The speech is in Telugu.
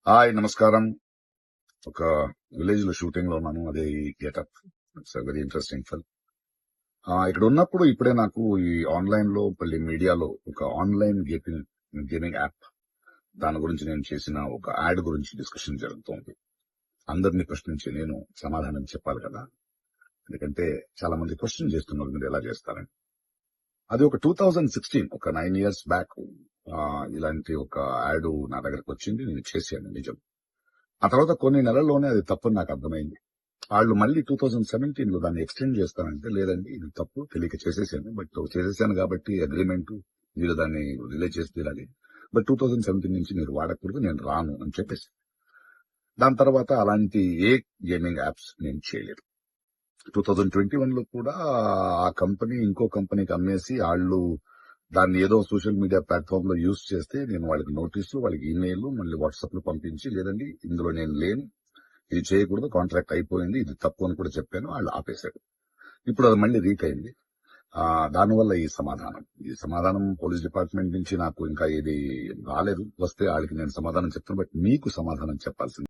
హాయ్, నమస్కారం. ఒక విలేజ్ లో షూటింగ్ లో ఉన్నాను. అదే ఈ getup. It's very interesting film. ఇక్కడ ఉన్నప్పుడు ఇప్పుడే నాకు ఈ ఆన్లైన్ లో మళ్ళీ మీడియాలో ఒక ఆన్లైన్ గేమింగ్ యాప్ దాని గురించి నేను చేసిన ఒక యాడ్ గురించి డిస్కషన్ జరుగుతోంది. అందరినీ ప్రశ్నించి నేను సమాధానం చెప్పాలి కదా. ఎందుకంటే చాలా మంది క్వశ్చన్ చేస్తున్నారు, మీరు ఎలా చేస్తారని. అది ఒక 2016, ఒక 9 years బ్యాక్ ఇలాంటి ఒక యాడ్ నా దగ్గరకు వచ్చింది. నేను చేశాను, నిజం. ఆ తర్వాత కొన్ని నెలల్లోనే అది తప్పని నాకు అర్థమైంది. వాళ్ళు మళ్ళీ 2017 లో దాన్ని ఎక్స్టెండ్ చేస్తానంటే, లేదండి ఇది తప్పు, తెలియక చేసేసాను. బట్ చేసేసాను కాబట్టి అగ్రిమెంట్, మీరు దాన్ని రిలే చేసి తీరాలి. బట్ 2017 నుంచి మీరు వాడకూడదు, నేను రాను అని చెప్పేసి. దాని తర్వాత అలాంటి ఏ గేమింగ్ యాప్స్ నేను చేయలేదు. 2021 లో కూడా ఆ కంపెనీ ఇంకో కంపెనీకి అమ్మేసి వాళ్ళు దాన్ని ఏదో సోషల్ మీడియా ప్లాట్ఫామ్ లో యూజ్ చేస్తే నేను వాళ్ళకి నోటీసులు, వాళ్ళకి ఈమెయిల్, మళ్ళీ వాట్సాప్ లో పంపించి, లేదండి ఇందులో నేను లేను, ఇది చేయకూడదు, కాంట్రాక్ట్ అయిపోయింది, ఇది తప్పు అని కూడా చెప్పాను. వాళ్ళు ఆపేశారు. ఇప్పుడు అది మళ్ళీ రీక్ అయింది. దానివల్ల ఈ సమాధానం పోలీస్ డిపార్ట్మెంట్ నుంచి నాకు ఇంకా ఇది రాలేదు. వస్తే వాళ్ళకి నేను సమాధానం చెప్తాను. బట్ మీకు సమాధానం చెప్పాల్సింది.